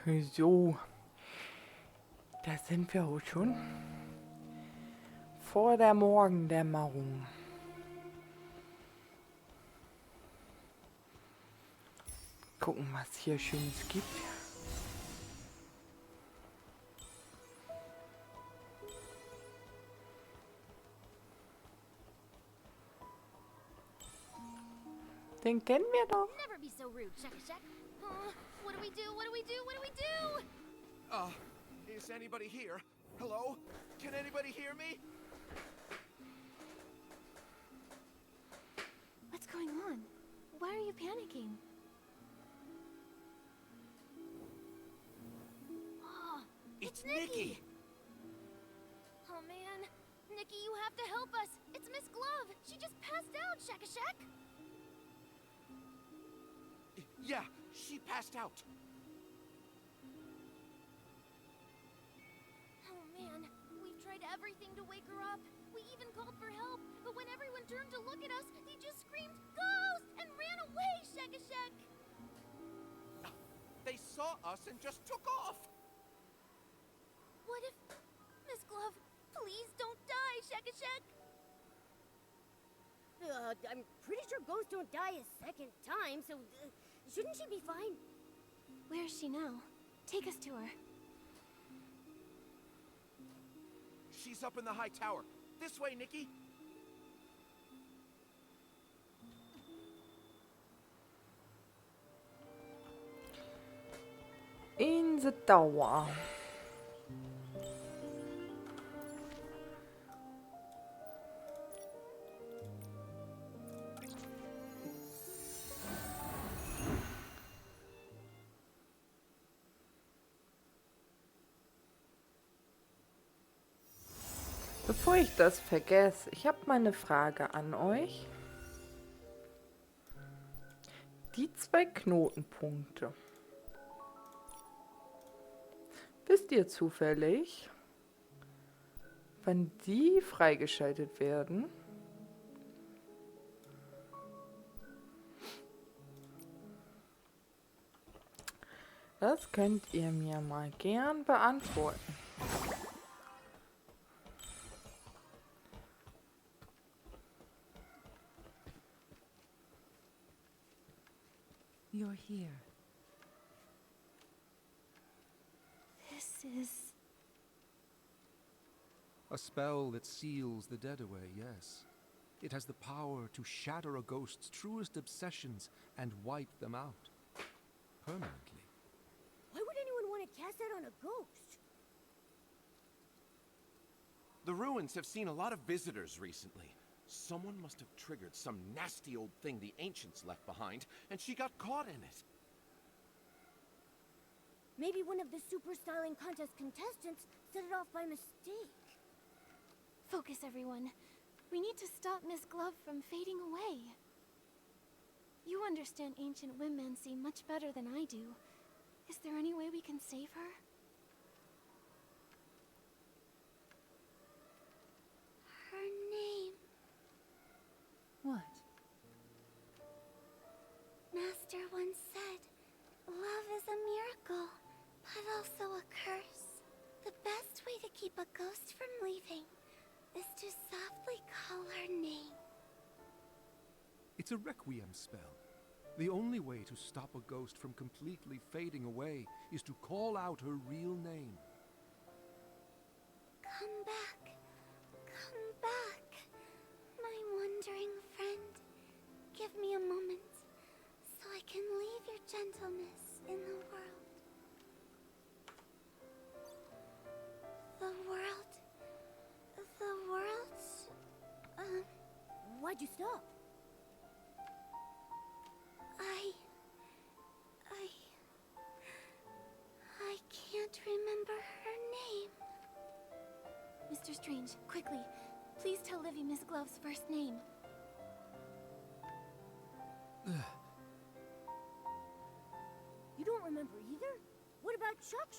So, da sind wir auch schon. Vor der Morgendämmerung. Gucken, was hier Schönes gibt. Den kennen wir doch. Never be so rude, Shek. What do we do? What do we do? What do we do? Is anybody here? Hello? Can anybody hear me? What's going on? Why are you panicking? Oh, it's Nikki! Oh man, Nikki, you have to help us. It's Miss Glove. She just passed out, Shek. Yeah, she passed out. Oh man, we've tried everything to wake her up. We even called for help, but when everyone turned to look at us, they just screamed, "Ghost!" and ran away, Shek. They saw us and just took off. What if... Miss Glove, please don't die, Shek. I'm pretty sure ghosts don't die a second time, so shouldn't she be fine? Where is she now? Take us to her. She's up in the high tower. This way, Nikki. In the tower. Bevor ich das vergesse, ich habe mal eine Frage an euch. Die 2 Knotenpunkte. Wisst ihr zufällig, wann die freigeschaltet werden? Das könnt ihr mir mal gern beantworten. You're here. This is... A spell that seals the dead away, yes. It has the power to shatter a ghost's truest obsessions and wipe them out. Permanently. Why would anyone want to cast that on a ghost? The ruins have seen a lot of visitors recently. Someone must have triggered some nasty old thing the ancients left behind, and she got caught in it. Maybe one of the super styling contest contestants set it off by mistake. Focus, everyone. We need to stop Miss Glove from fading away. You understand ancient womancy much better than I do. Is there any way we can save her? Her name. What? Master once said, love is a miracle, but also a curse. The best way to keep a ghost from leaving is to softly call her name. It's a requiem spell. The only way to stop a ghost from completely fading away is to call out her real name. Come back, my wandering friend. Give me a moment, so I can leave your gentleness in the world. Why'd you stop? I can't remember her name. Mr. Strange, quickly. Please tell Livy Miss Glove's first name. You don't remember either? What about Shock?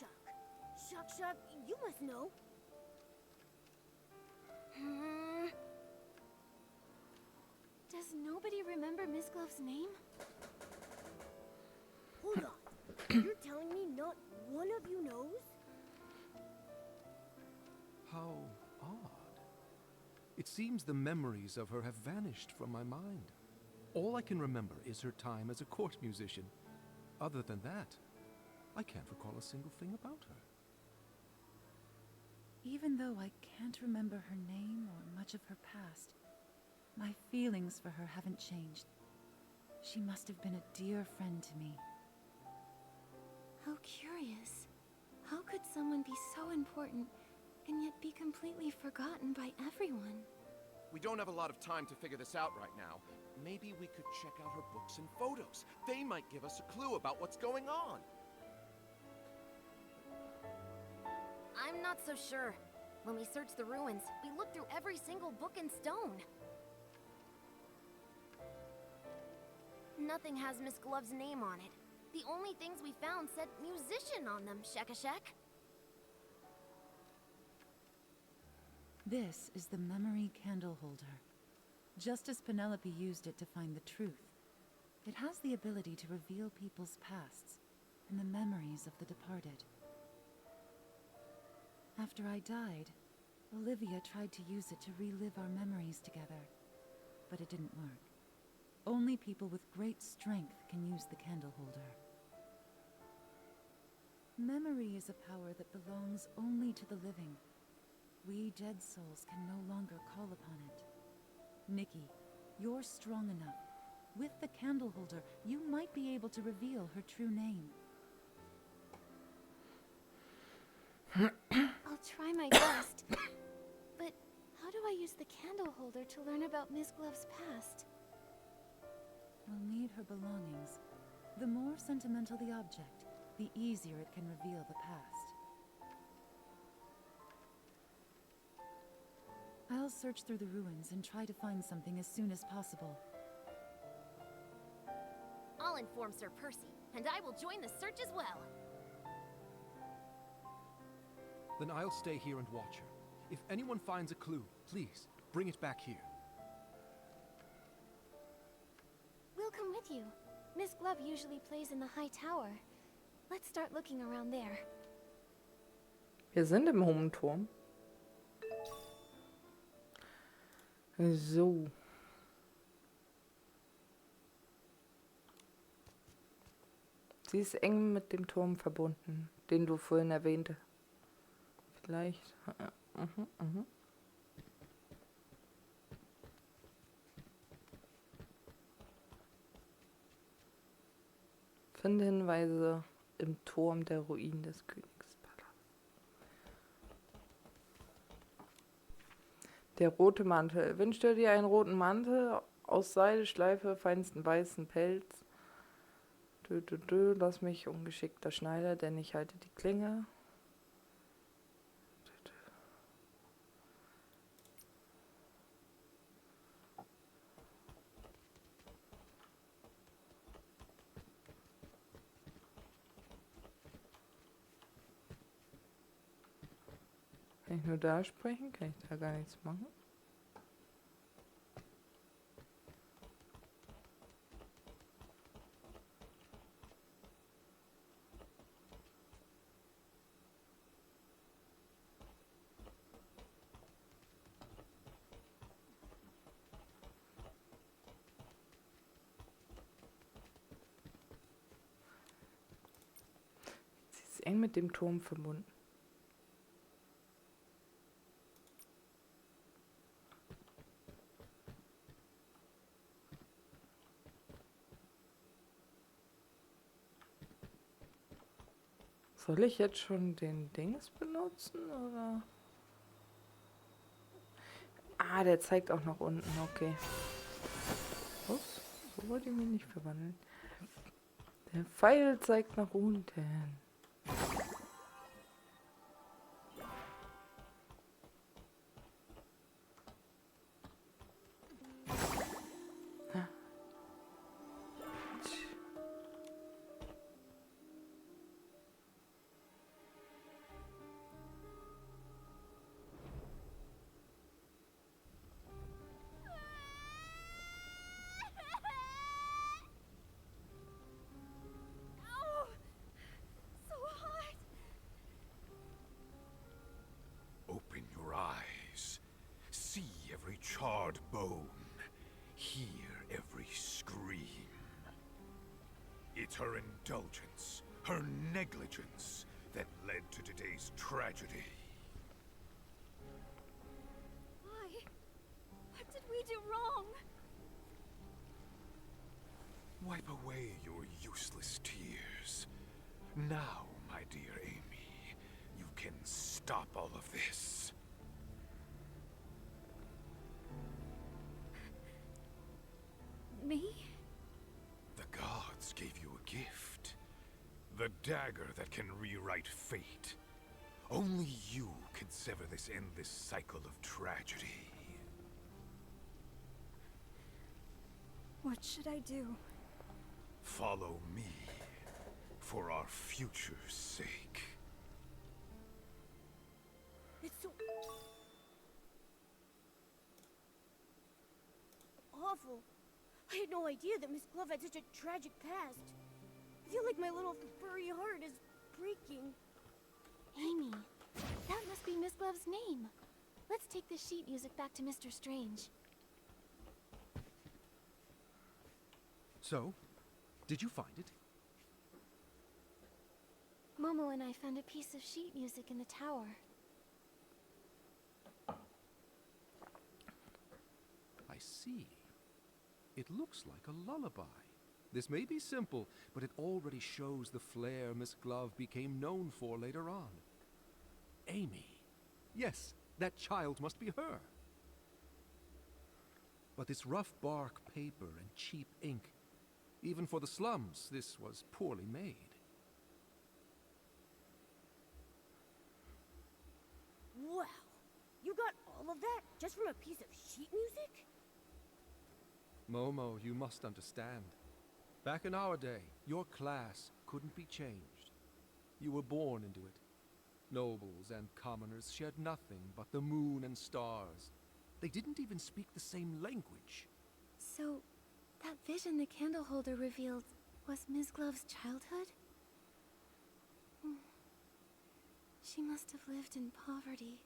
Shock, you must know. Does nobody remember Miss Glove's name? Hold on. You're telling me not one It seems the memories of her have vanished from my mind. All I can remember is her time as a court musician. Other than that, I can't recall a single thing about her. Even though I can't remember her name or much of her past, my feelings for her haven't changed. She must have been a dear friend to me. How curious. How could someone be so important and yet be completely forgotten by everyone? We don't have a lot of time to figure this out right now. Maybe we could check out her books and photos. They might give us a clue about what's going on. I'm not so sure. When we searched the ruins, we looked through every single book and stone. Nothing has Miss Glove's name on it. The only things we found said musician on them, Shekashek. This is the memory candle holder. Just as Penelope used it to find the truth, it has the ability to reveal people's pasts and the memories of the departed. After I died, Olivia tried to use it to relive our memories together, but it didn't work. Only people with great strength can use the candle holder. Memory is a power that belongs only to the living. We dead souls can no longer call upon it. Nikki, you're strong enough. With the candle holder, you might be able to reveal her true name. I'll try my best. But how do I use the candle holder to learn about Miss Glove's past? You'll need her belongings. The more sentimental the object, the easier it can reveal the past. I'll search through the ruins and try to find something as soon as possible. I'll inform Sir Percy, and I will join the search as well. Then I'll stay here and watch her. If anyone finds a clue, please, bring it back here. We'll come with you. Miss Glove usually plays in the high tower. Let's start looking around there. Wir sind im hohen Turm. So. Sie ist eng mit dem Turm verbunden, den du vorhin erwähnte. Vielleicht. Finde Hinweise im Turm der Ruinen des Königspalasts. Der rote Mantel. Wünschst du dir einen roten Mantel aus Seide, Schleife, feinsten weißen Pelz? Lass mich ungeschickter Schneider, denn ich halte die Klinge. Kann ich nur da sprechen? Kann ich da gar nichts machen? Sie ist eng mit dem Turm verbunden. Soll ich jetzt schon den Dings benutzen, oder? Ah, der zeigt auch nach unten, okay. Ups, so wollte ich mich nicht verwandeln. Der Pfeil zeigt nach unten. charred bone. Hear every scream. It's her indulgence, her negligence, that led to today's tragedy. Why? What did we do wrong? Wipe away your useless tears. Now, my dear Amy, you can stop all of this. Me? The gods gave you a gift. The dagger that can rewrite fate. Only you can sever this endless cycle of tragedy. What should I do? Follow me, for our future's sake. It's so awful. I had no idea that Miss Glove had such a tragic past. I feel like my little furry heart is breaking. Amy, that must be Miss Glove's name. Let's take the sheet music back to Mr. Strange. So, did you find it? Momo and I found a piece of sheet music in the tower. I see. It looks like a lullaby. This may be simple, but it already shows the flair Miss Glove became known for later on. Amy. Yes, that child must be her. But this rough bark paper and cheap ink, even for the slums, this was poorly made. Wow. You got all of that just from a piece of sheet music? Momo, you must understand. Back in our day, your class couldn't be changed. You were born into it. Nobles and commoners shared nothing but the moon and stars. They didn't even speak the same language. So, that vision the candle holder revealed was Miss Glove's childhood? She must have lived in poverty.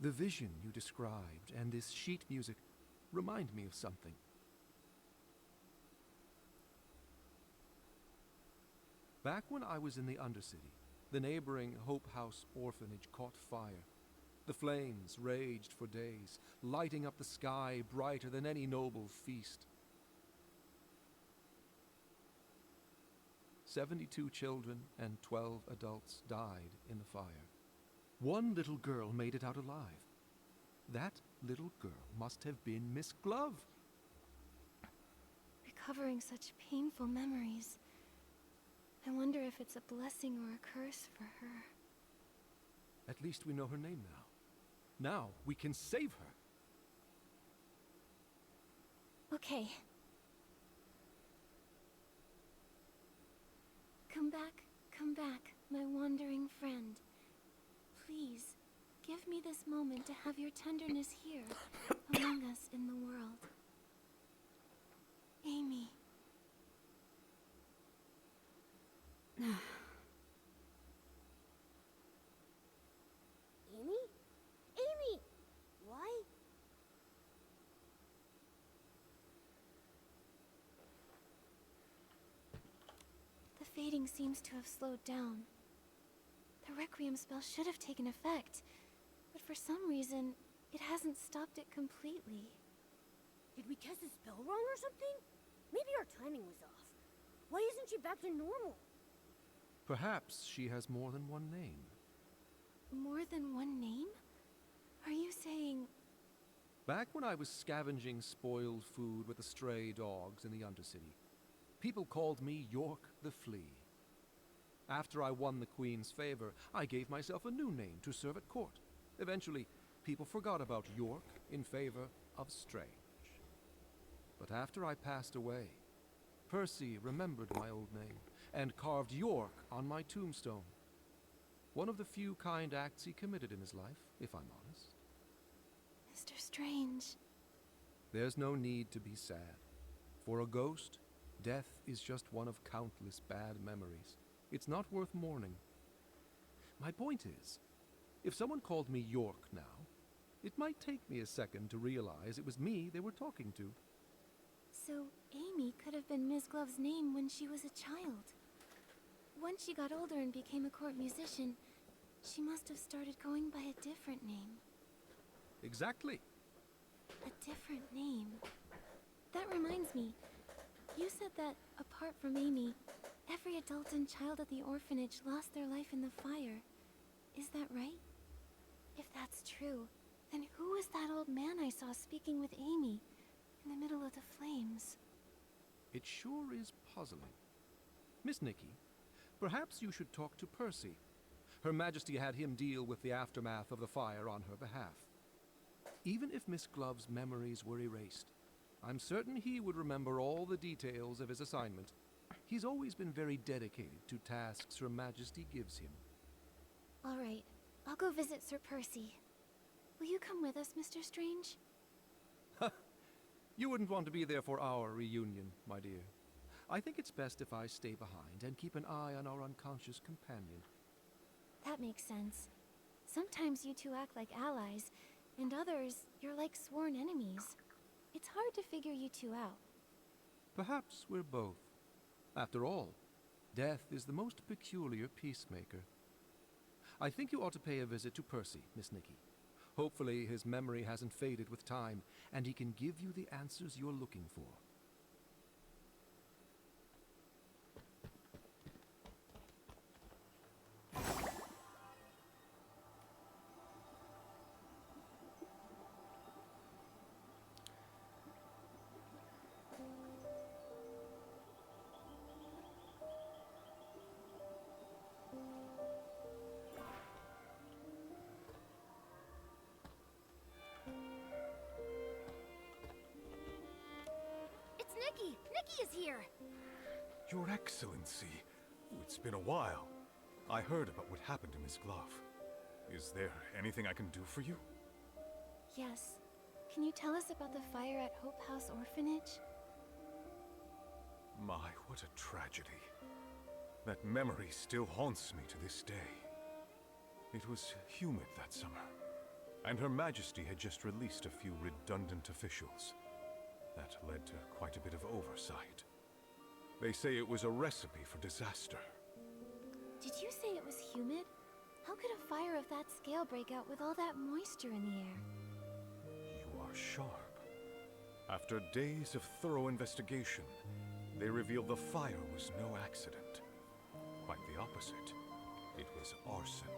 The vision you described and this sheet music remind me of something. Back when I was in the Undercity, the neighboring Hope House orphanage caught fire. The flames raged for days, lighting up the sky brighter than any noble feast. 72 children and 12 adults died in the fire. One little girl made it out alive. That little girl must have been Miss Glove. Recovering such painful memories. I wonder if it's a blessing or a curse for her. At least we know her name now. Now we can save her. Okay. Come back, my wandering friend. Please, give me this moment to have your tenderness here, among us in the world. Amy. Amy? Amy! Why? The fading seems to have slowed down. The Requiem spell should have taken effect, but for some reason, it hasn't stopped it completely. Did we cast the spell wrong or something? Maybe our timing was off. Why isn't she back to normal? Perhaps she has more than one name. More than one name? Are you saying... Back when I was scavenging spoiled food with the stray dogs in the Undercity, people called me York the Flea. After I won the Queen's favor, I gave myself a new name to serve at court. Eventually, people forgot about York in favor of Strange. But after I passed away, Percy remembered my old name and carved York on my tombstone. One of the few kind acts he committed in his life, if I'm honest. Mr. Strange. There's no need to be sad. For a ghost, death is just one of countless bad memories. It's not worth mourning. My point is, if someone called me York now, It might take me a second to realize it was me they were talking to. So, Amy could have been Ms. Glove's name when she was a child. Once she got older and became a court musician, she must have started going by a different name. Exactly. A different name. That reminds me, you said that, apart from Amy, every adult and child at the orphanage lost their life in the fire. Is that right? If that's true, then who was that old man I saw speaking with Amy in the middle of the flames? It sure is puzzling. Miss Nikki, perhaps you should talk to Percy. Her Majesty had him deal with the aftermath of the fire on her behalf. Even if Miss Glove's memories were erased, I'm certain he would remember all the details of his assignment. He's always been very dedicated to tasks Her Majesty gives him. All right, I'll go visit Sir Percy. Will you come with us, Mr. Strange? You wouldn't want to be there for our reunion, my dear. I think it's best if I stay behind and keep an eye on our unconscious companion. That makes sense. Sometimes you two act like allies, and others, you're like sworn enemies. It's hard to figure you two out. Perhaps we're both. After all, death is the most peculiar peacemaker. I think you ought to pay a visit to Percy, Miss Nikki. Hopefully his memory hasn't faded with time, and he can give you the answers you're looking for. It's Nikki! Nikki is here! Your Excellency, it's been a while. I heard about what happened to Miss Glove. Is there anything I can do for you? Yes. Can you tell us about the fire at Hope House Orphanage? My, what a tragedy. That memory still haunts me to this day. It was humid that summer, and Her Majesty had just released a few redundant officials. That led to quite a bit of oversight. They say it was a recipe for disaster. Did you say it was humid? How could a fire of that scale break out with all that moisture in the air? You are sharp. After days of thorough investigation, they revealed the fire was no accident. Quite the opposite. It was arson.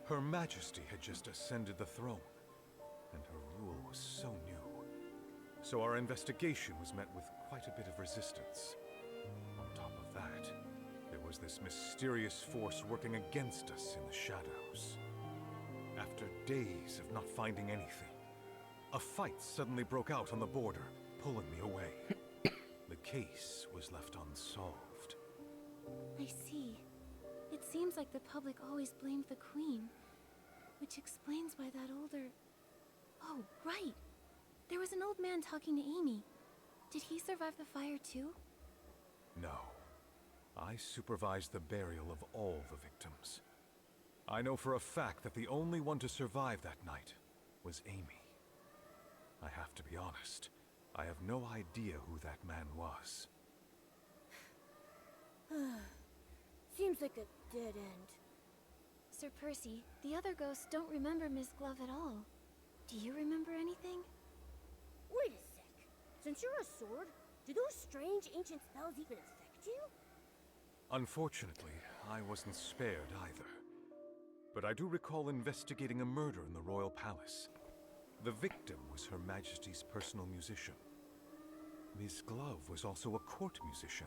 Her Majesty had just ascended the throne, and her rule was so new. So our investigation was met with quite a bit of resistance. On top of that, there was this mysterious force working against us in the shadows. After days of not finding anything, a fight suddenly broke out on the border, pulling me away. The case was left unsolved. I see. It seems like the public always blamed the Queen, which explains why that older... Oh, right! There was an old man talking to Amy. Did he survive the fire too? No. I supervised the burial of all the victims. I know for a fact that the only one to survive that night was Amy. I have to be honest. I have no idea who that man was. Seems like a dead end. Sir Percy, the other ghosts don't remember Miss Glove at all. Do you remember anything? Wait a sec. Since you're a sword, do those strange ancient spells even affect you? Unfortunately, I wasn't spared either. But I do recall investigating a murder in the royal palace. The victim was Her Majesty's personal musician. Miss Glove was also a court musician.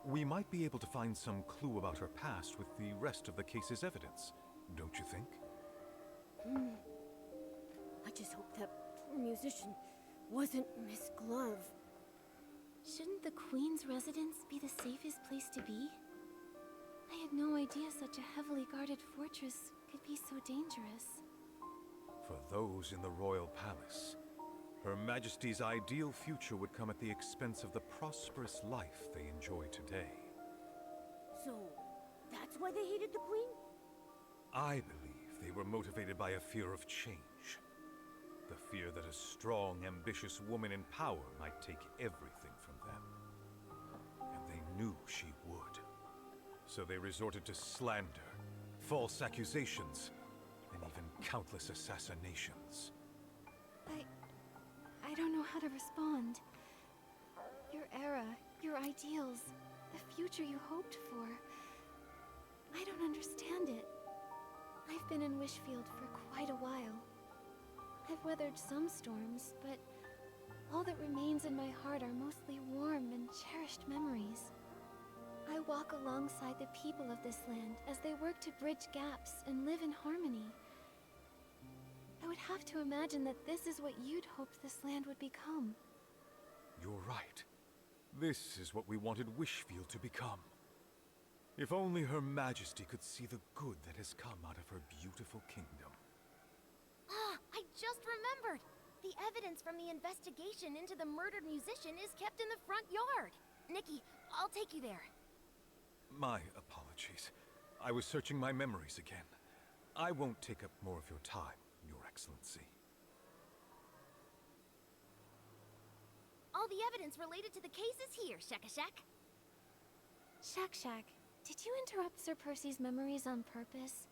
We might be able to find some clue about her past with the rest of the case's evidence, don't you think? I just hope that poor musician wasn't Miss Glove. Shouldn't the Queen's residence be the safest place to be? I had no idea such a heavily guarded fortress could be so dangerous. For those in the royal palace, Her Majesty's ideal future would come at the expense of the prosperous life they enjoy today. So, that's why they hated the Queen? I believe they were motivated by a fear of change. The fear that a strong, ambitious woman in power might take everything from them. And they knew she would. So they resorted to slander, false accusations, and even countless assassinations. I don't know how to respond. Your era, your ideals, the future you hoped for. I don't understand it. I've been in Wishfield for quite a while. I've weathered some storms, but all that remains in my heart are mostly warm and cherished memories. I walk alongside the people of this land as they work to bridge gaps and live in harmony. I would have to imagine that this is what you'd hoped this land would become. You're right. This is what we wanted Wishfield to become. If only Her Majesty could see the good that has come out of her beautiful kingdom. Ah, I just remembered! The evidence from the investigation into the murdered musician is kept in the front yard. Nikki, I'll take you there. My apologies. I was searching my memories again. I won't take up more of your time, Your Excellency. All the evidence related to the case is here, Shakashak. Shak, did you interrupt Sir Percy's memories on purpose?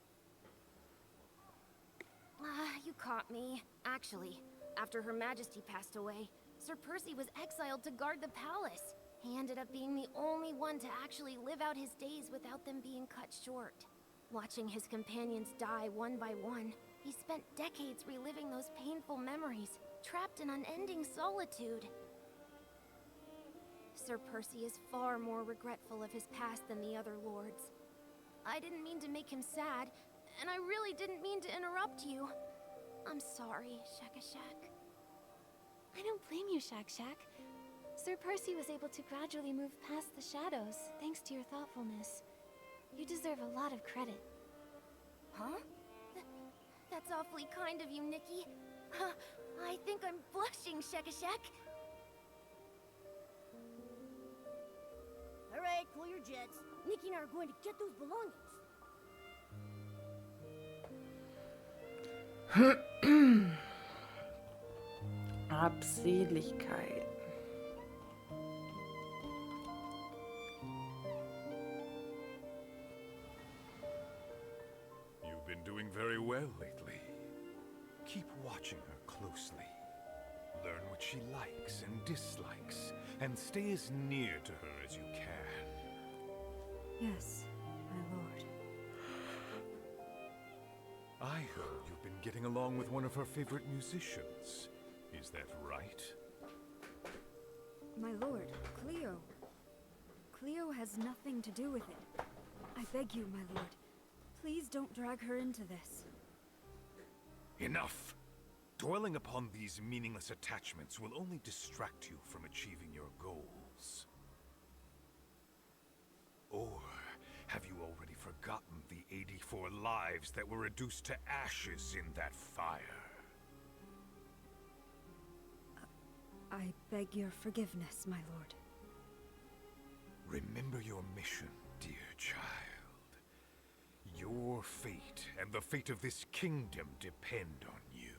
You caught me. Actually, after Her Majesty passed away, Sir Percy was exiled to guard the palace. He ended up being the only one to actually live out his days without them being cut short. Watching his companions die one by one, he spent decades reliving those painful memories, trapped in unending solitude. Sir Percy is far more regretful of his past than the other lords. I didn't mean to make him sad, and I really didn't mean to interrupt you. I'm sorry, Shakashak. I don't blame you, Shak. Sir Percy was able to gradually move past the shadows, thanks to your thoughtfulness. You deserve a lot of credit. Huh? That's awfully kind of you, Nikki. I think I'm blushing, Shakashak. Alright, cool your jets. Nikki and I are going to get those belongings. Abseligkeit. You've been doing very well lately. Keep watching her closely. Learn what she likes and dislikes, and stay as near to her as you can. Yes, my lord. I heard you've been getting along with one of her favorite musicians. Is that right? My lord, Cleo. Cleo has nothing to do with it. I beg you, my lord. Please don't drag her into this. Enough! Dwelling upon these meaningless attachments will only distract you from achieving your goals. Or have you already forgotten the 84 lives that were reduced to ashes in that fire? I beg your forgiveness, my lord. Remember your mission, dear child. Your fate and the fate of this kingdom depend on you.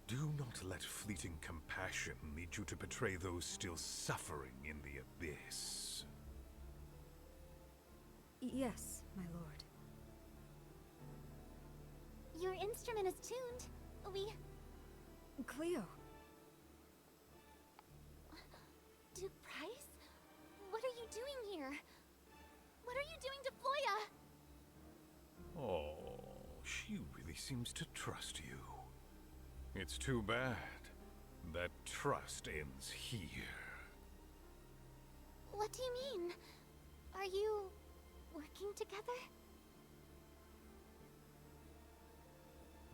Do not let fleeting compassion lead you to betray those still suffering in the abyss. Yes, my lord. Your instrument is tuned. Cleo. Duke Price? What are you doing here? What are you doing to Floya? Oh, she really seems to trust you. It's too bad. That trust ends here. What do you mean? Are you working together?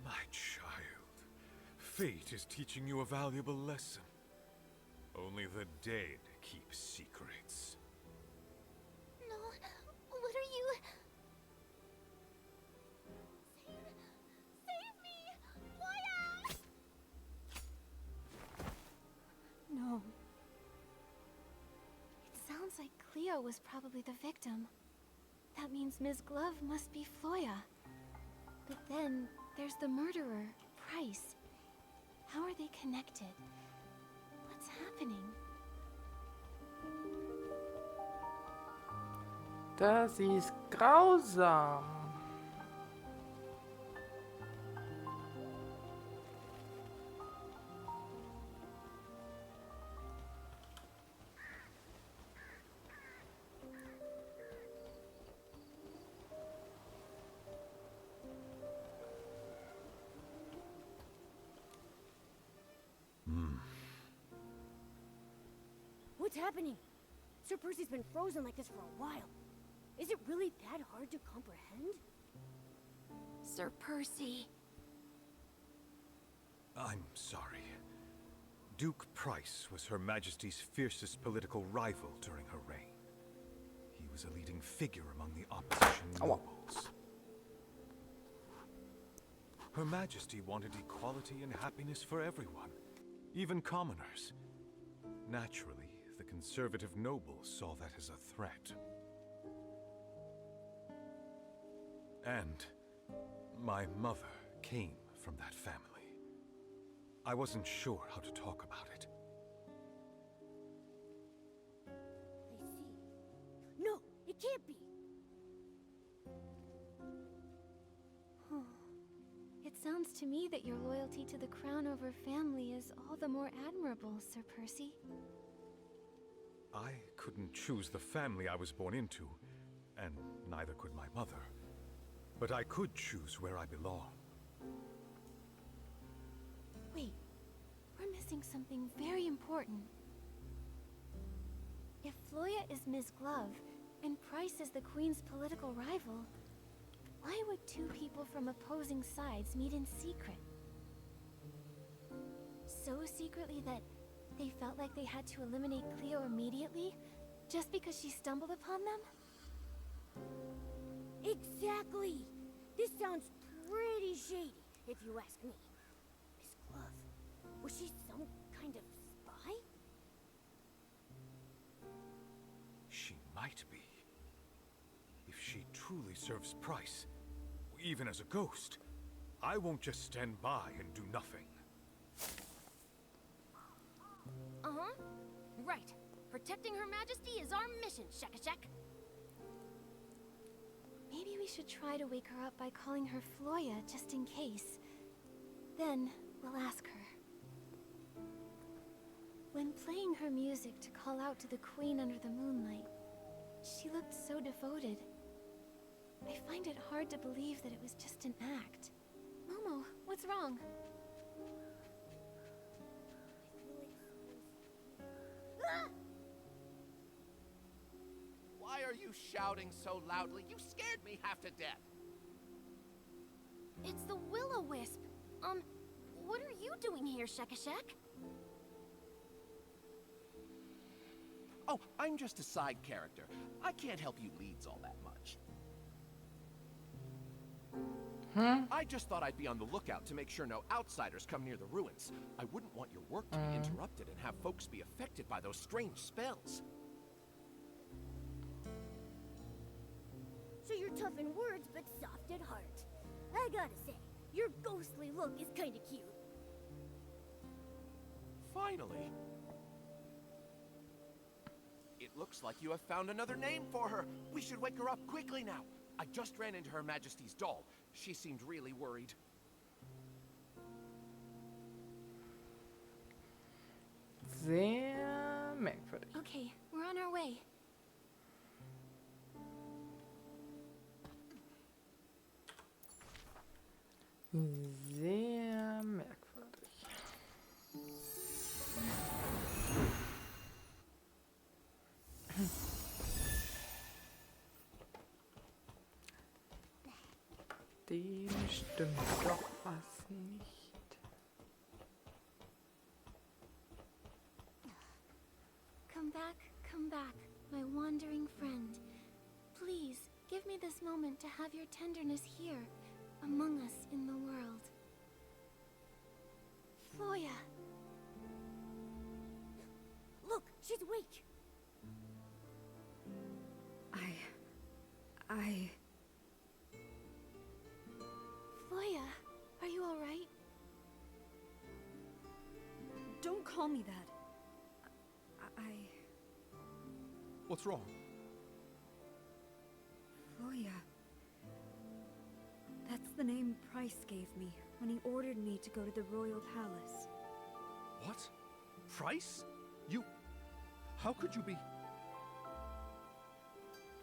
My child, fate is teaching you a valuable lesson. Only the dead keep secrets. No, what are you... Save me! Floya! No. It sounds like Cleo was probably the victim. That means Ms. Glove must be Floya. But then there's the murderer, Price. How are they connected? What's happening? Das ist grausam. What's happening? Sir Percy's been frozen like this for a while. Is it really that hard to comprehend? Sir Percy. I'm sorry. Duke Price was Her Majesty's fiercest political rival during her reign. He was a leading figure among the opposition nobles. Her Majesty wanted equality and happiness for everyone, even commoners. Naturally, the conservative nobles saw that as a threat. And my mother came from that family. I wasn't sure how to talk about it. I see. No, it can't be. It sounds to me that your loyalty to the crown over family is all the more admirable, Sir Percy. I couldn't choose the family I was born into, and neither could my mother. But I could choose where I belong. Wait, we're missing something very important. If Floya is Ms. Glove, and Price is the Queen's political rival, why would two people from opposing sides meet in secret? So secretly that they felt like they had to eliminate Cleo immediately, just because she stumbled upon them? Exactly! This sounds pretty shady, if you ask me. Miss Glove, was she some kind of spy? She might be. If she truly serves Price, even as a ghost, I won't just stand by and do nothing. Uh-huh. Right. Protecting Her Majesty is our mission, Shekashek. Maybe we should try to wake her up by calling her Floya, just in case. Then, we'll ask her. When playing her music to call out to the Queen under the moonlight, she looked so devoted. I find it hard to believe that it was just an act. Momo, what's wrong? Why are you shouting so loudly? You scared me half to death. It's the Will-O-Wisp. What are you doing here, Shekashek? Oh, I'm just a side character. I can't help you leads all that much. I just thought I'd be on the lookout to make sure no outsiders come near the ruins. I wouldn't want your work to be interrupted and have folks be affected by those strange spells. So you're tough in words, but soft at heart. I gotta say, your ghostly look is kinda cute. Finally. It looks like you have found another name for her. We should wake her up quickly now. I just ran into Her Majesty's doll. She seemed really worried. Sehr merkwürdig. Okay, we're on our way. Sehr merkwürdig. Dem stimmt doch was nicht. Come back, my wandering friend. Please, give me this moment to have your tenderness here, among us in the world. Floya! Look, she's awake! Floya, are you alright? Don't call me that. What's wrong? Floya. That's the name Price gave me when he ordered me to go to the royal palace. What? Price? You... How could you be...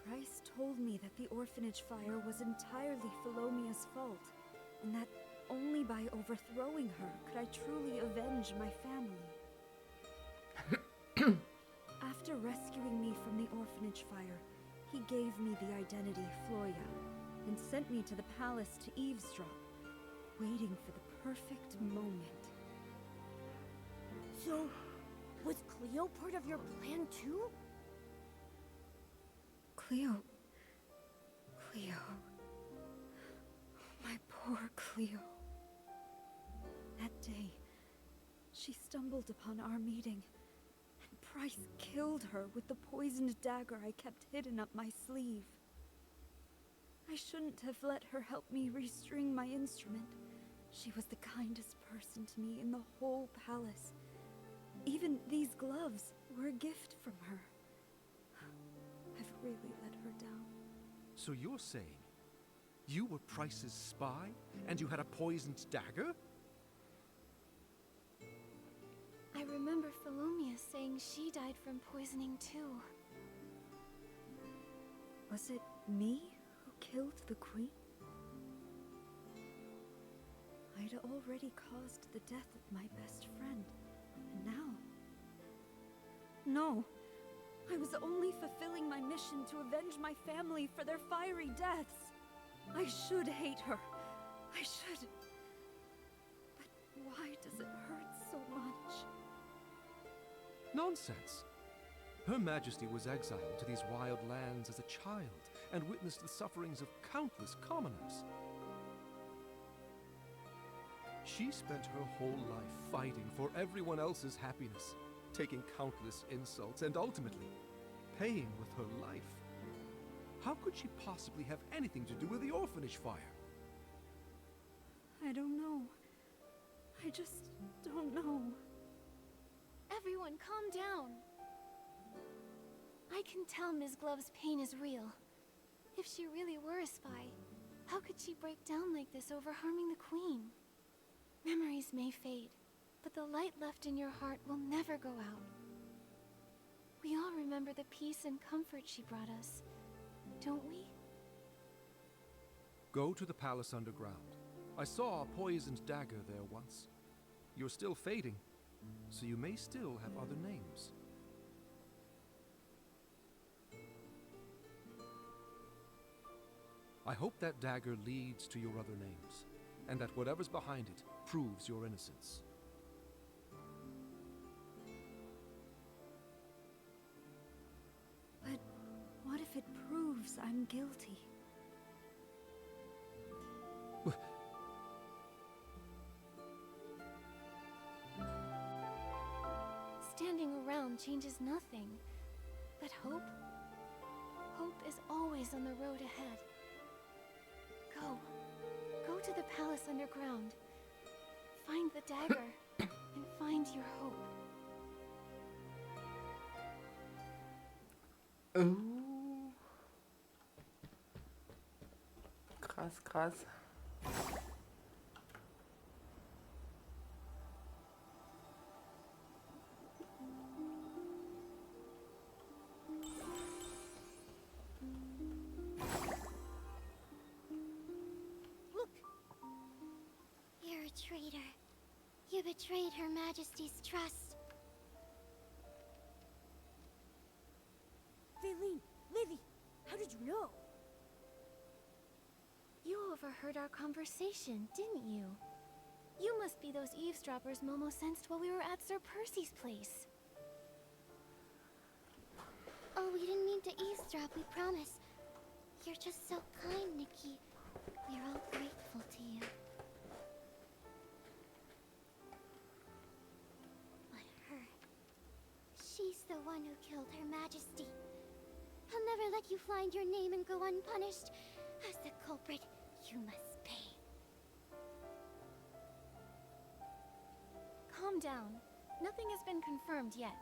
Price told me that the orphanage fire was entirely Philomea's fault, and that only by overthrowing her could I truly avenge my family. After rescuing me from the orphanage fire, he gave me the identity Floya, and sent me to the palace to eavesdrop, waiting for the perfect moment. So, was Cleo part of your plan too? Cleo. My poor Cleo. That day, she stumbled upon our meeting, and Price killed her with the poisoned dagger I kept hidden up my sleeve. I shouldn't have let her help me restring my instrument. She was the kindest person to me in the whole palace. Even these gloves were a gift from her. I've really let her down. So you're saying you were Price's spy, and you had a poisoned dagger? I remember Philomia saying she died from poisoning too. Was it me who killed the queen? I'd already caused the death of my best friend, and now... No! I was only fulfilling my mission to avenge my family for their fiery deaths! I should hate her. I should... But why does it hurt so much? Nonsense! Her Majesty was exiled to these wild lands as a child, and witnessed the sufferings of countless commoners. She spent her whole life fighting for everyone else's happiness, taking countless insults, and ultimately paying with her life. How could she possibly have anything to do with the orphanage fire? I don't know. I just don't know. Everyone, calm down. I can tell Ms. Glove's pain is real. If she really were a spy, how could she break down like this over harming the Queen? Memories may fade, but the light left in your heart will never go out. We all remember the peace and comfort she brought us, don't we? Go to the palace underground. I saw a poisoned dagger there once. You're still fading, so you may still have other names. I hope that dagger leads to your other names, and that whatever's behind it proves your innocence. But what if it proves I'm guilty? Standing around changes nothing. But hope? Hope is always on the road ahead. Go. Go to the palace underground. Find the dagger, and find your hope. Oh. Krass, krass. You're a traitor. You betrayed Her Majesty's trust. Valine, Livy, how did you know? You overheard our conversation, didn't you? You must be those eavesdroppers Momo sensed while we were at Sir Percy's place. Oh, we didn't mean to eavesdrop, we promise. You're just so kind, Nikki. We're all grateful to you. But her... she's the one who killed Her Majesty. I'll never let you find your name and go unpunished. As the culprit, you must pay. Calm down. Nothing has been confirmed yet.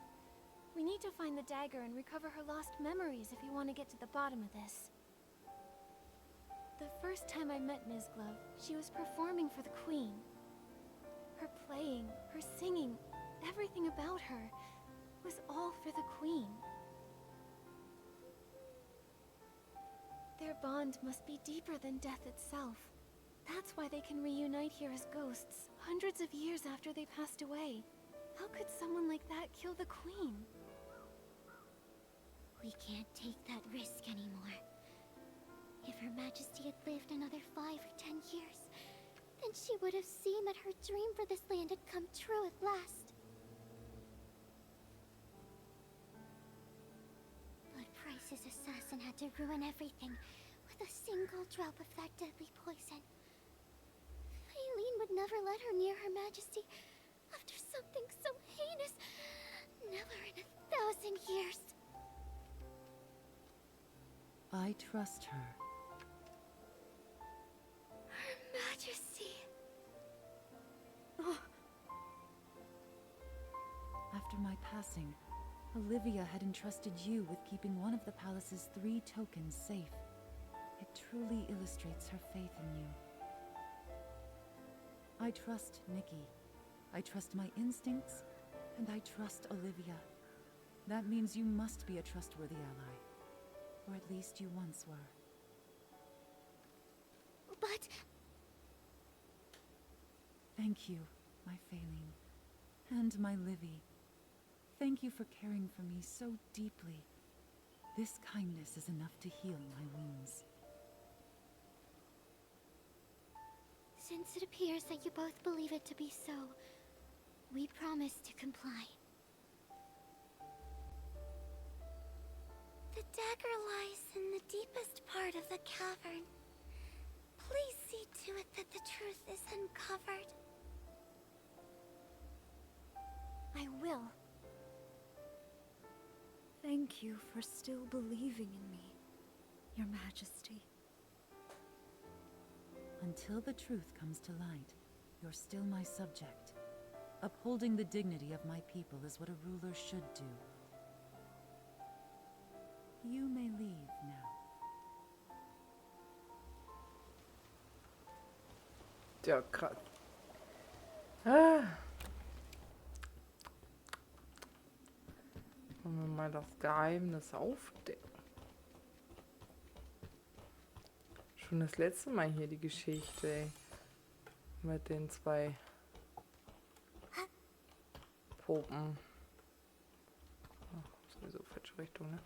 We need to find the dagger and recover her lost memories if we want to get to the bottom of this. The first time I met Ms. Glove, she was performing for the Queen. Her playing, her singing, everything about her was all for the Queen. Their bond must be deeper than death itself. That's why they can reunite here as ghosts, hundreds of years after they passed away. How could someone like that kill the Queen? We can't take that risk anymore. If Her Majesty had lived another 5 or 10 years, then she would have seen that her dream for this land had come true at last. But Price's assassin had to ruin everything with a single drop of that deadly poison. Eileen would never let her near Her Majesty after something so heinous. Never in 1,000 years. I trust her. Her Majesty. After my passing, Olivia had entrusted you with keeping one of the palace's 3 tokens safe. It truly illustrates her faith in you. I trust Nikki. I trust my instincts, and I trust Olivia. That means you must be a trustworthy ally. Or at least you once were. But... Thank you, my Faline. And my Livy. Thank you for caring for me so deeply. This kindness is enough to heal my wounds. Since it appears that you both believe it to be so, we promise to comply. The dagger lies in the deepest part of the cavern. Please see to it that the truth is uncovered. I will. Thank you for still believing in me, Your Majesty. Until the truth comes to light, you're still my subject. Upholding the dignity of my people is what a ruler should do. You may leave now. Ja, krass. Ah. Wollen wir mal das Geheimnis aufdecken. Schon das letzte Mal hier die Geschichte, ey. Mit den 2 Puppen. Ach, sowieso falsche Richtung, ne?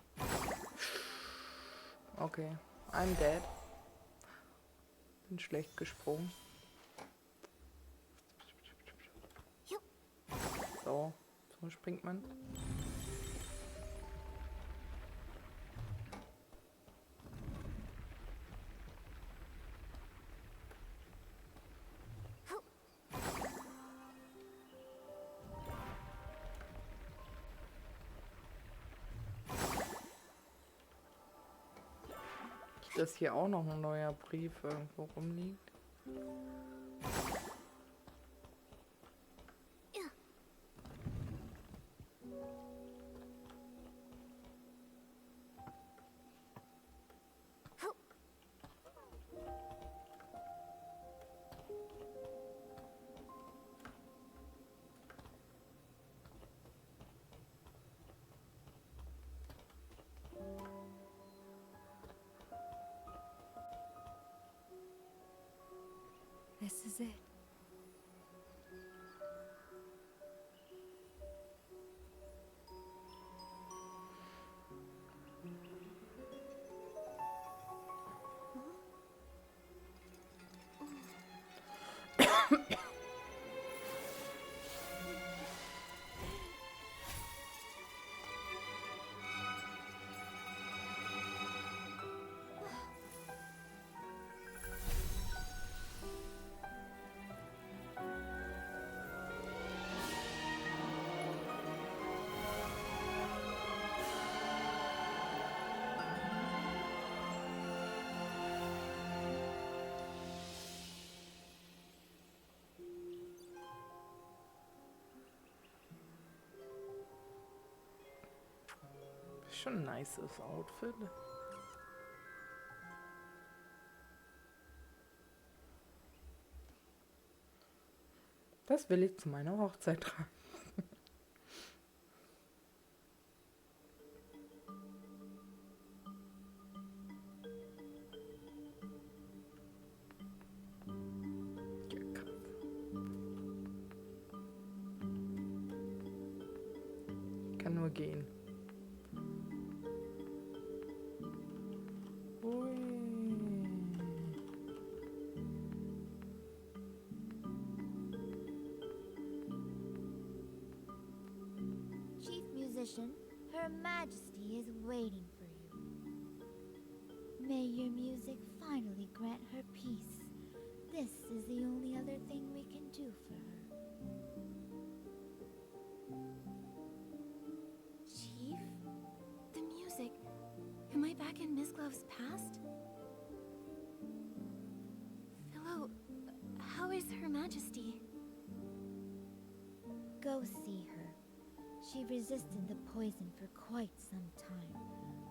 Okay, I'm dead. Bin schlecht gesprungen. So springt man. Dass hier auch noch ein neuer Brief irgendwo rumliegt. Schon ein nices Outfit. Das will ich zu meiner Hochzeit tragen. Ja, krass. Ich kann nur gehen. Ui. Chief Musician, Her Majesty is waiting for you. May your music finally grant her peace. This is the only other thing we can do for her. Chief? The music. Am I back in Miss Glove's past? Philo, how is Her Majesty? Go see her. She resisted the poison for quite some time,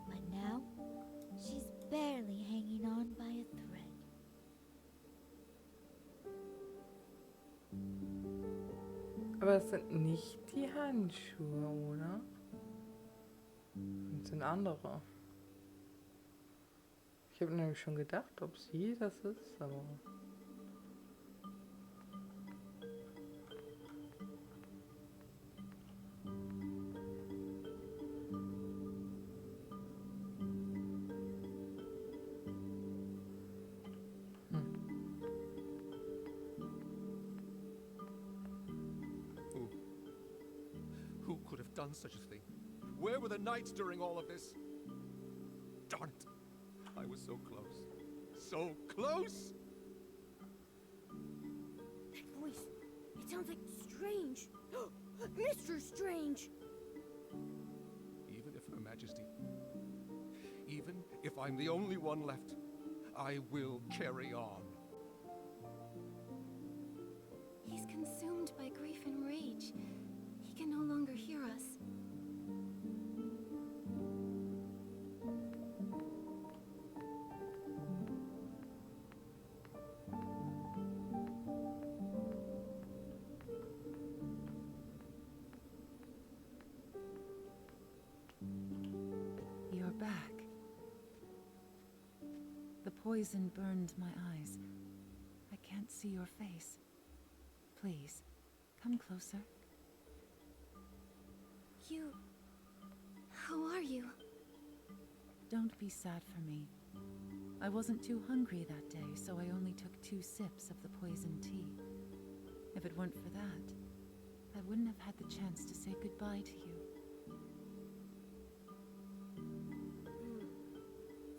but now she's barely hanging on by a thread. Aber es sind nicht die Handschuhe, oder? Das sind andere. Ich habe nämlich schon gedacht, ob sie das ist, aber... Who could have done such a thing? Where were the knights during all of this? Darn it! I was so close. So close! That voice, it sounds like Strange. Mr. Strange! Even if Her Majesty... Even if I'm the only one left, I will carry on. He's consumed by grief and rage. He can no longer hear us. You're back. The poison burned my eyes. I can't see your face. Please, come closer. You... How are you? Don't be sad for me. I wasn't too hungry that day, so I only took 2 sips of the poison tea. If it weren't for that, I wouldn't have had the chance to say goodbye to you.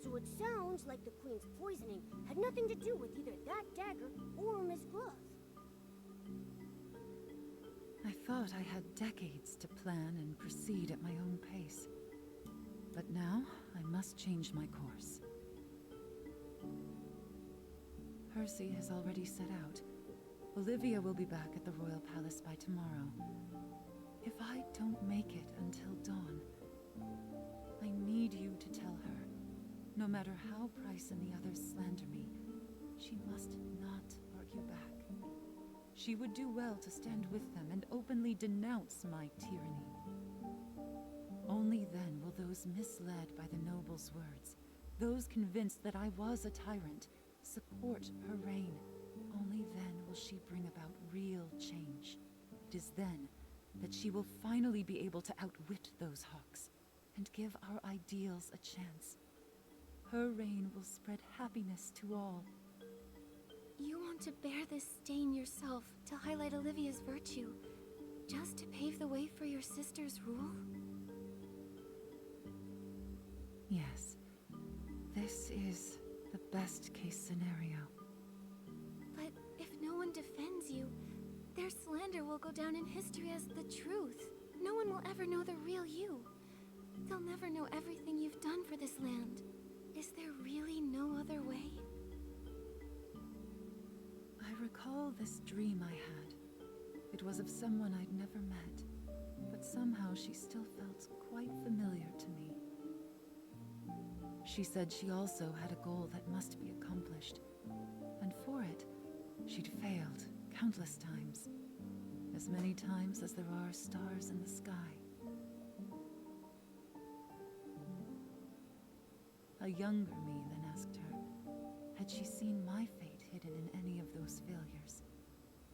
So it sounds like the Queen's poisoning had nothing to do with either that dagger or Miss Glove. I thought I had decades to plan and proceed at my own pace. But now, I must change my course. Percy has already set out. Olivia will be back at the Royal Palace by tomorrow. If I don't make it until dawn, I need you to tell her, no matter how Price and the others slander me, she must not argue back. She would do well to stand with them and openly denounce my tyranny. Only then will those misled by the noble's words, those convinced that I was a tyrant, support her reign. Only then will she bring about real change. It is then that she will finally be able to outwit those hawks and give our ideals a chance. Her reign will spread happiness to all. You want to bear this stain yourself to highlight Olivia's virtue, just to pave the way for your sister's rule? Yes, this is the best-case scenario. But if no one defends you, their slander will go down in history as the truth. No one will ever know the real you. They'll never know everything you've done for this land. Is there really no other way? I recall this dream I had. It was of someone I'd never met, but somehow she still felt quite familiar to me. She said she also had a goal that must be accomplished, and for it, she'd failed countless times, as many times as there are stars in the sky. A younger me then asked her, had she seen my fate hidden in any of those failures?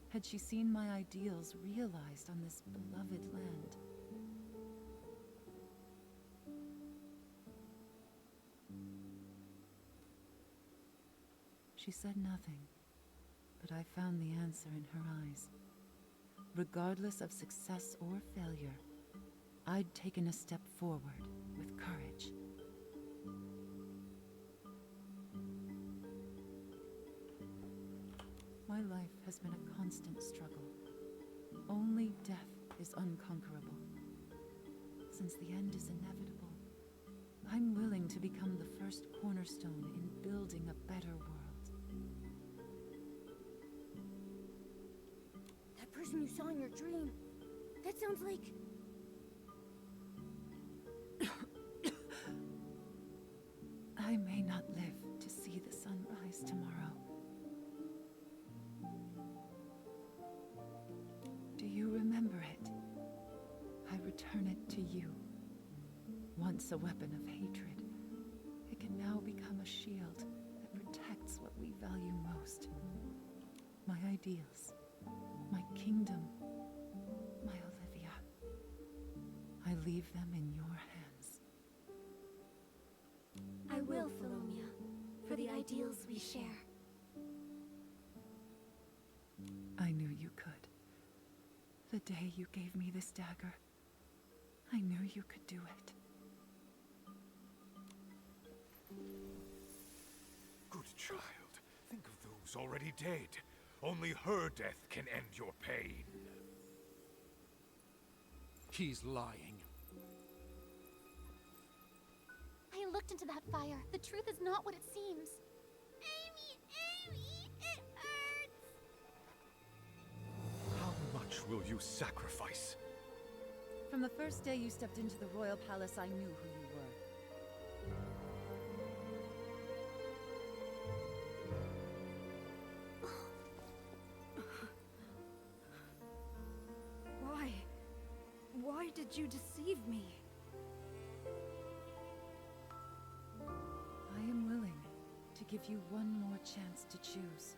Had she seen my ideals realized on this beloved land? She said nothing, but I found the answer in her eyes. Regardless of success or failure, I'd taken a step forward with courage. My life has been a constant struggle. Only death is unconquerable. Since the end is inevitable, I'm willing to become the first cornerstone in building a better world. That person you saw in your dream, that sounds like... I may not live to see the sun rise tomorrow. Do you remember it? I return it to you. Once a weapon of hatred, it can now become a shield that protects what we value most. My ideals, my kingdom, my Olivia. I leave them in your hands. I will, Philomia, for the ideals we share. I knew you could. The day you gave me this dagger, I knew you could do it. Good child. Think of those already dead. Only her death can end your pain. He's lying. I looked into that fire. The truth is not what it seems. Amy, it hurts! How much will you sacrifice? From the first day you stepped into the royal palace, I knew who you were. Why did you deceive me? I am willing to give you one more chance to choose.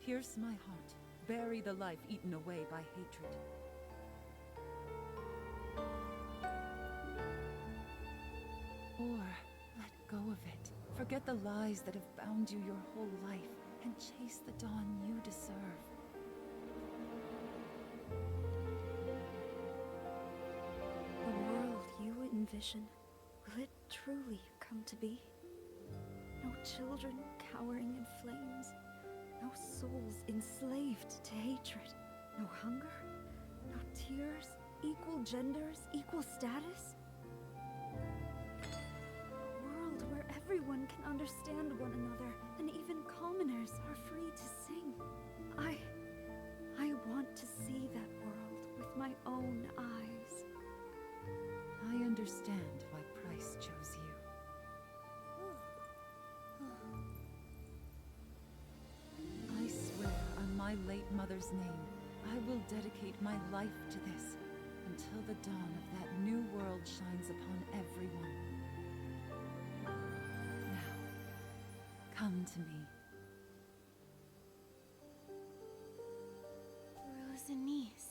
Pierce my heart. Bury the life eaten away by hatred. Or let go of it. Forget the lies that have bound you your whole life and chase the dawn you deserve. The world you envision, will it truly come to be? No children cowering in flames, no souls enslaved to hatred, no hunger, no tears, equal genders, equal status? A world where everyone can understand one another, and even commoners are free to sing. I want to see that world with my own eyes. I understand why Price chose you. I swear on my late mother's name, I will dedicate my life to this until the dawn of that new world shines upon everyone. Now, come to me. Rosanice.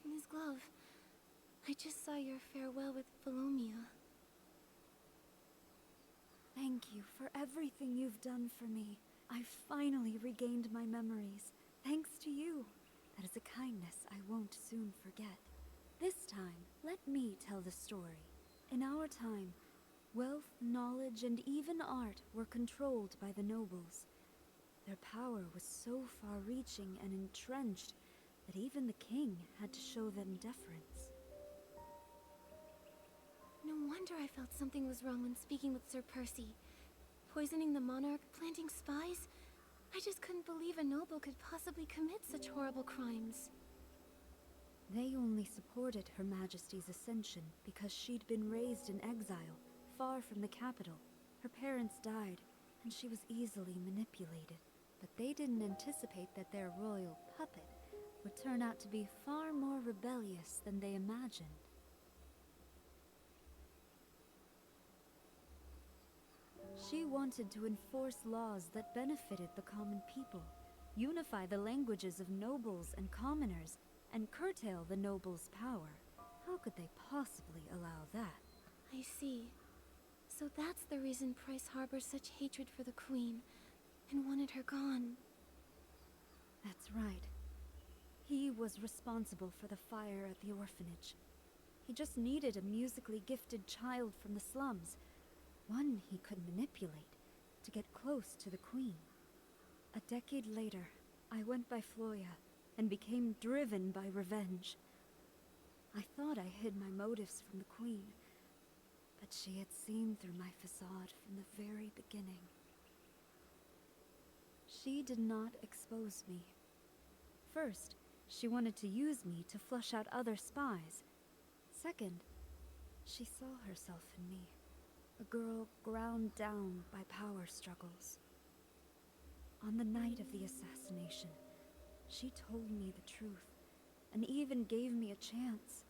Ms. Glove, I just saw your farewell with Philomia. Thank you for everything you've done for me. I've finally regained my memories, thanks to you. That is a kindness I won't soon forget. This time, let me tell the story. In our time, wealth, knowledge, and even art were controlled by the nobles. Their power was so far-reaching and entrenched that even the king had to show them deference. No wonder I felt something was wrong when speaking with Sir Percy. poisoning the monarch, planting spies. I just couldn't believe a noble could possibly commit such horrible crimes. They only supported Her Majesty's ascension because she'd been raised in exile, far from the capital. Her parents died, and she was easily manipulated. But they didn't anticipate that their royal puppet would turn out to be far more rebellious than they imagined. She wanted to enforce laws that benefited the common people, unify the languages of nobles and commoners, and curtail the nobles' power. How could they possibly allow that? I see. So that's the reason Price harbors such hatred for the Queen, and wanted her gone. That's right. He was responsible for the fire at the orphanage. He just needed a musically gifted child from the slums, one he could manipulate to get close to the Queen. A decade later, I went by Floya and became driven by revenge. I thought I hid my motives from the Queen, but she had seen through my facade from the very beginning. She did not expose me. First, she wanted to use me to flush out other spies. Second, she saw herself in me, a girl ground down by power struggles. On the night of the assassination, she told me the truth, and even gave me a chance.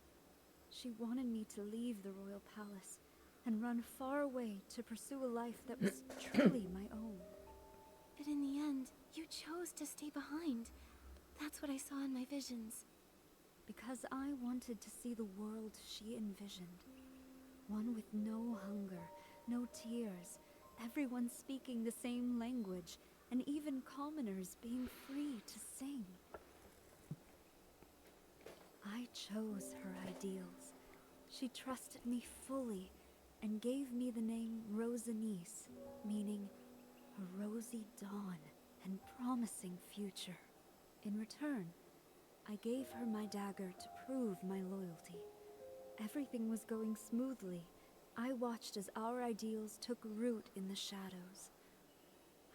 She wanted me to leave the royal palace and run far away to pursue a life that was truly my own. But in the end, you chose to stay behind. That's what I saw in my visions. Because I wanted to see the world she envisioned. One with no hunger, no tears, everyone speaking the same language, and even commoners being free to sing. I chose her ideals. She trusted me fully and gave me the name Rosanice, meaning a rosy dawn and promising future. In return, I gave her my dagger to prove my loyalty. Everything was going smoothly. I watched as our ideals took root in the shadows.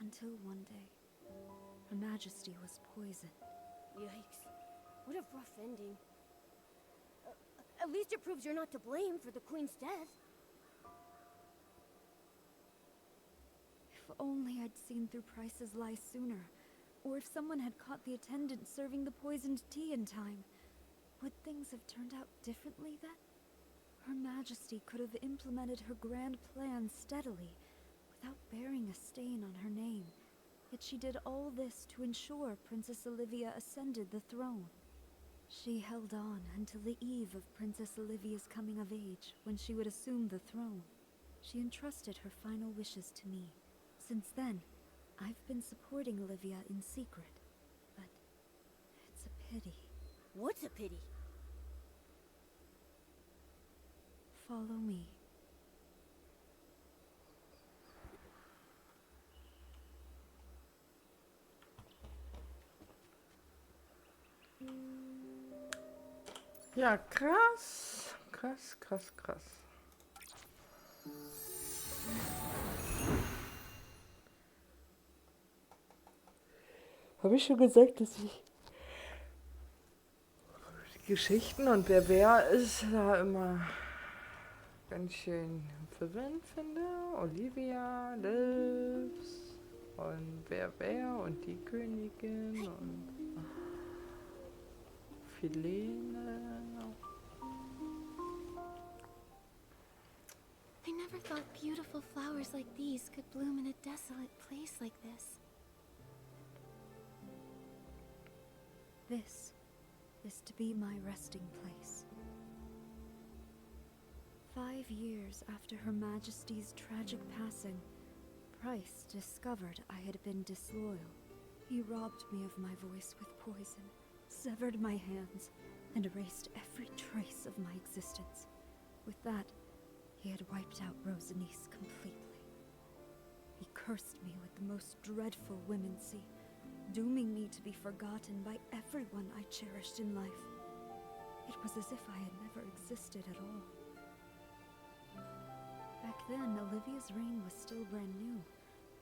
Until one day, Her Majesty was poisoned. Yikes. What a rough ending. At least it proves you're not to blame for the Queen's death. If only I'd seen through Price's lies sooner, or if someone had caught the attendant serving the poisoned tea in time. Would things have turned out differently then? Her Majesty could have implemented her grand plan steadily, without bearing a stain on her name. Yet she did all this to ensure Princess Olivia ascended the throne. She held on until the eve of Princess Olivia's coming of age, when she would assume the throne. She entrusted her final wishes to me. Since then, I've been supporting Olivia in secret. But it's a pity. What's a pity? Follow me. Ja, krass. Krass, krass, krass. Habe ich schon gesagt, dass ich die Geschichten und wer ist da immer ganz schön verwirrend finde? Olivia, Lives und wer und die Königin und Filene. I never thought beautiful flowers like these could bloom in a desolate place like this. This is to be my resting place. 5 years after Her Majesty's tragic passing, Price discovered I had been disloyal. He robbed me of my voice with poison, severed my hands, and erased every trace of my existence. With that, he had wiped out Rosanice completely. He cursed me with the most dreadful womancy, dooming me to be forgotten by everyone I cherished in life. It was as if I had never existed at all. Back then, Olivia's reign was still brand new,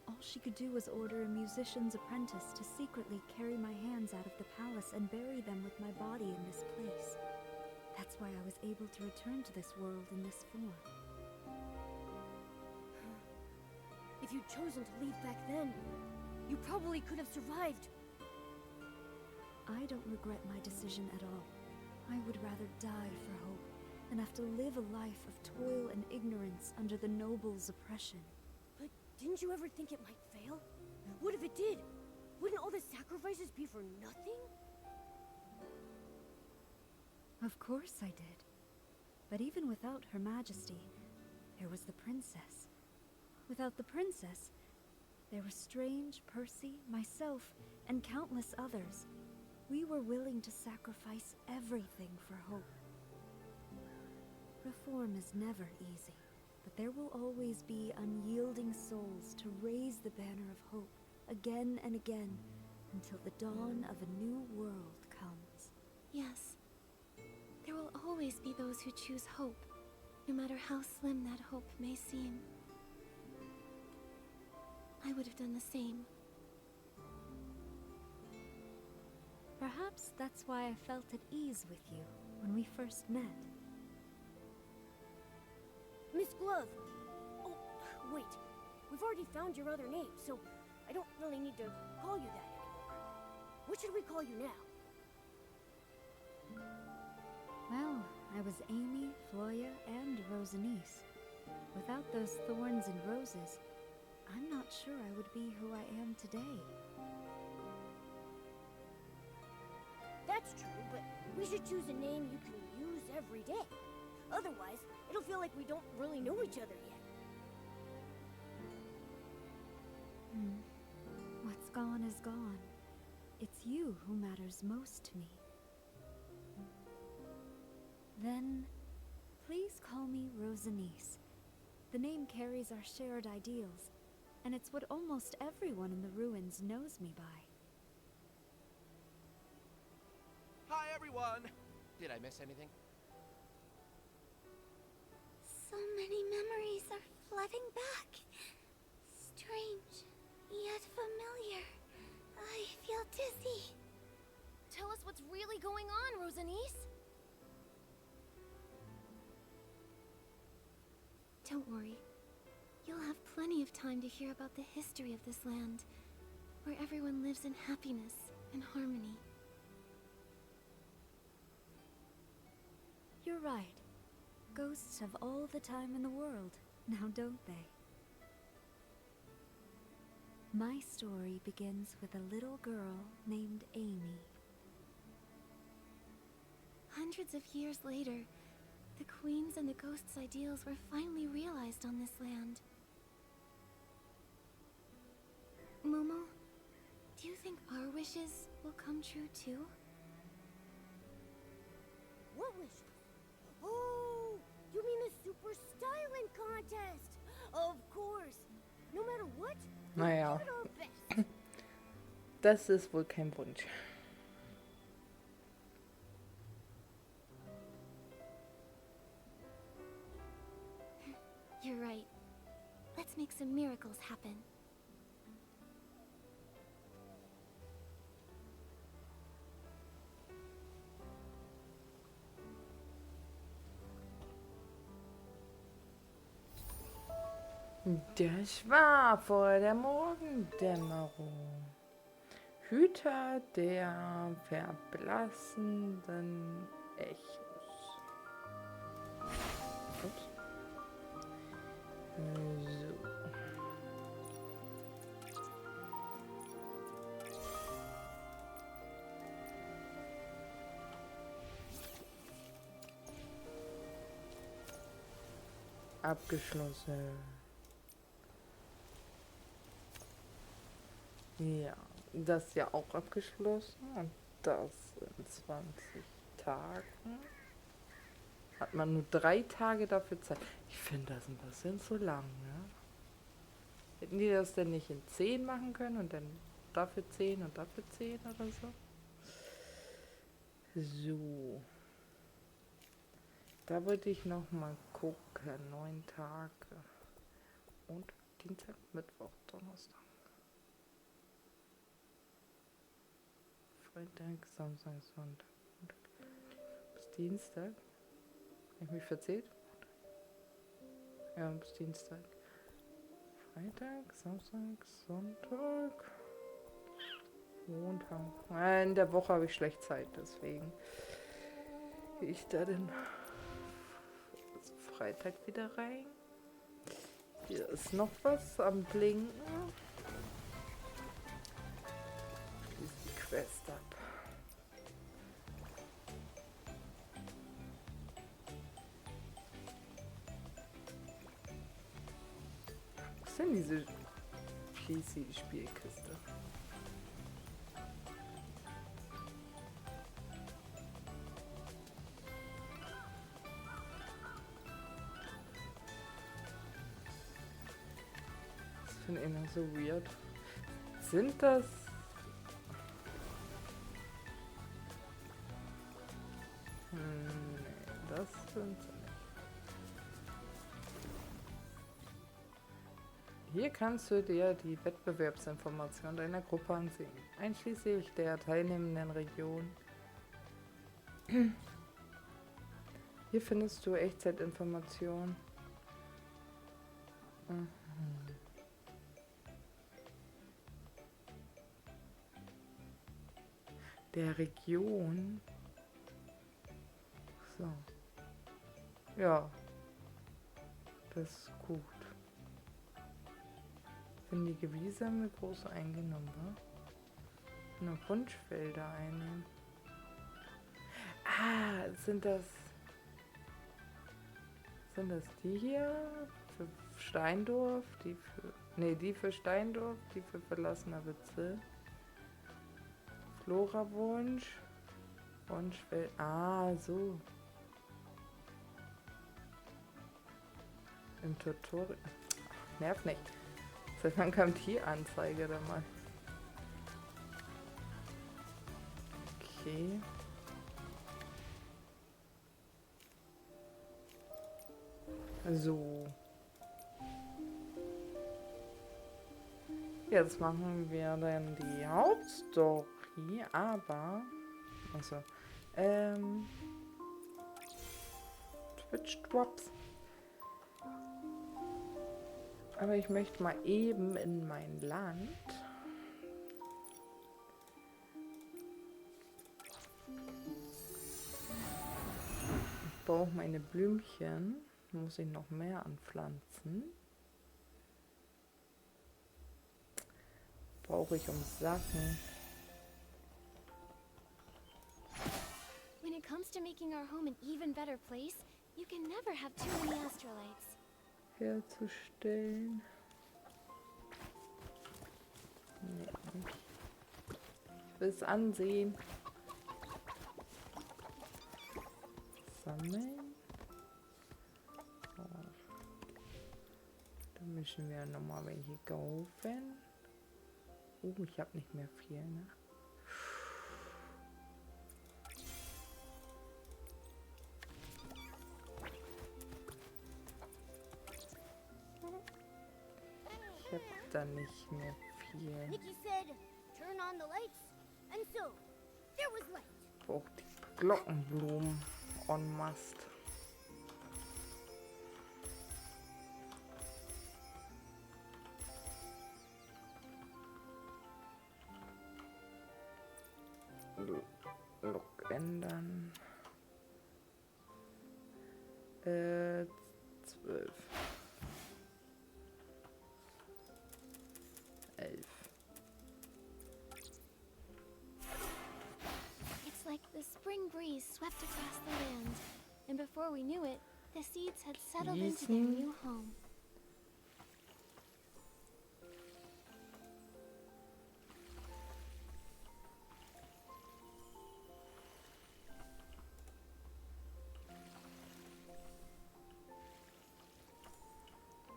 All she could do was order a musician's apprentice to secretly carry my hands out of the palace and bury them with my body in this place. That's why I was able to return to this world in this form. If you'd chosen to leave back then, you probably could have survived. I don't regret my decision at all. I would rather die for hope than have to live a life of toil and ignorance under the nobles' oppression. But didn't you ever think it might fail? What if it did? Wouldn't all the sacrifices be for nothing? Of course I did. But even without Her Majesty, there was the princess. Without the princess, there were Strange, Percy, myself, and countless others. We were willing to sacrifice everything for hope. Reform is never easy, but there will always be unyielding souls to raise the banner of hope again and again until the dawn of a new world comes. Yes. There will always be those who choose hope, no matter how slim that hope may seem. I would have done the same. Perhaps that's why I felt at ease with you when we first met. Miss Glove! Oh, wait. We've already found your other name, so I don't really need to call you that anymore. What should we call you now? Well, I was Amy, Floya, and Rosanice. Without those thorns and roses, I'm not sure I would be who I am today. That's true, but we should choose a name you can use every day. Otherwise, it'll feel like we don't really know each other yet. What's gone is gone. It's you who matters most to me. Then, please call me Rosanice. The name carries our shared ideals, and it's what almost everyone in the ruins knows me by. Hi, everyone! Did I miss anything? So many memories are flooding back. Strange, yet familiar. I feel dizzy. Tell us what's really going on, Rosanice. Don't worry. You'll have plenty of time to hear about the history of this land, where everyone lives in happiness and harmony. You're right. Ghosts have all the time in the world, now don't they? My story begins with a little girl named Amy. Hundreds of years later, the Queen's and the Ghost's ideals were finally realized on this land. Momo, do you think our wishes will come true too? What wishes? Oh, you mean the super styling contest? Of course. No matter what, Naja, we did our best. das ist wohl kein Wunsch. You're right. Let's make some miracles happen. Das war vor der Morgendämmerung. Hüter der verblassenden Echos. Ups. So. Abgeschlossen. Ja, das ist ja auch abgeschlossen und das in 20 Tagen. Hat man nur 3 Tage dafür Zeit. Ich finde das ein bisschen zu lang, ne? Hätten die das denn nicht in 10 machen können und dann dafür 10 und dafür 10 oder so? So. Da würde ich noch mal gucken. 9 Tage. Und Dienstag, Mittwoch, Donnerstag. Freitag, Samstag, Sonntag. Bis Dienstag. Habe ich mich verzählt? Ja, bis Dienstag. Freitag, Samstag, Sonntag, Montag. In der Woche habe ich schlecht Zeit, deswegen gehe ich da den Freitag wieder rein. Hier ist noch was am Blinken. Schließe die Quest ab. Was ist denn diese PC-Spielkiste? Das finde ich immer so weird. Sind das... Nee, das sind sie nicht. Hier kannst du dir die Wettbewerbsinformationen deiner Gruppe ansehen, einschließlich der teilnehmenden Region. Hier findest du Echtzeitinformationen. Der Region. So. Ja. Das ist gut. Findige Wiese haben wir groß eingenommen, wa? Nur Wunschfelder einnehmen. Ah, sind das die hier? Für Steindorf? Die für Steindorf, die für verlassener Bezirk. Flora-Wunsch. Wunschfeld. Ah, so. Im Tutorial. Ach, nerv nicht. Seit wann kam die Anzeige da mal? Okay. So. Jetzt machen wir dann die Hauptstory, aber... Also, Twitch Drops. Aber ich möchte mal eben in mein Land. Ich brauche meine Blümchen. Muss ich noch mehr anpflanzen. Brauche ich um Sachen. When it comes to making our home an even better place, you can never have too many astrolites. Herzustellen. Nee. Ich will es ansehen. Sammeln. So. Dann müssen wir nochmal welche kaufen. Ich habe nicht mehr viel, ne? Ich habe da nicht mehr viel. Nikki said, turn on the lights, and so, there was light. Braucht die Glockenblumen en masse. Look ändern. 12. It's like the spring breeze swept across the land, and before we knew it, the seeds had settled into their new home.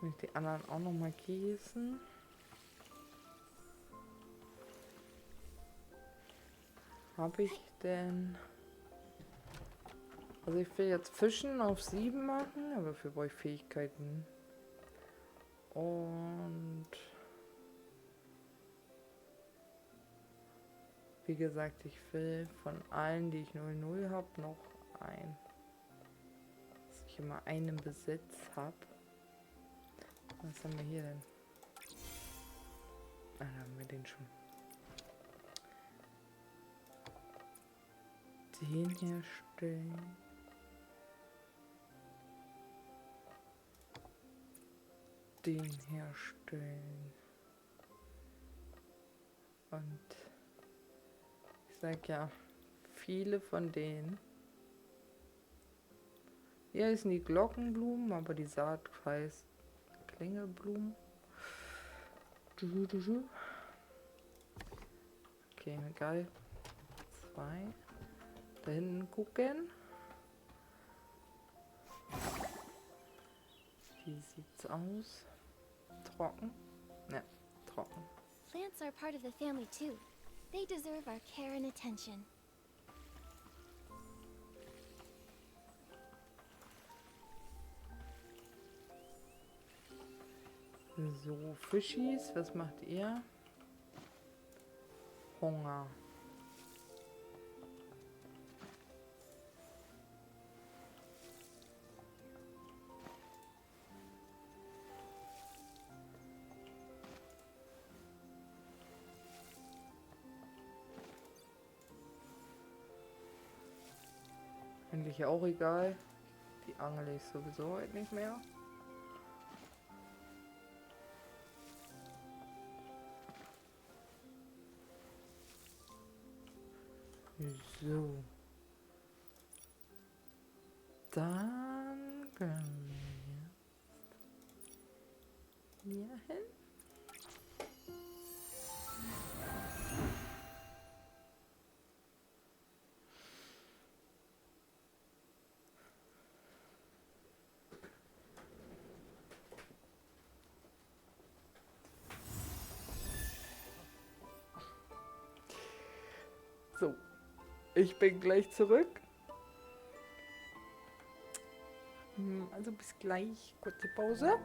Will ich die anderen auch noch mal gießen? Habe ich denn... Also ich will jetzt Fischen auf 7 machen, aber dafür brauche ich Fähigkeiten. Und Wie gesagt, ich will von allen, die ich 00 habe, noch ein. Dass ich immer einen Besitz habe. Was haben wir hier denn? Ah, da haben wir den schon. Den herstellen. Den herstellen. Und ich sag ja, viele von denen. Hier sind die Glockenblumen, aber die Saat heißt Klingelblumen. Okay, egal. 2. Da hinten gucken. Wie sieht's aus? Trocken? Ja, trocken. Plants are part of the family too. They deserve our care and attention. So, Fischis, was macht ihr? Hunger. Eigentlich auch egal. Die angel ich sowieso heute nicht mehr. So. Dann können wir jetzt hier hin. So, ich bin gleich zurück. Also bis gleich, kurze Pause.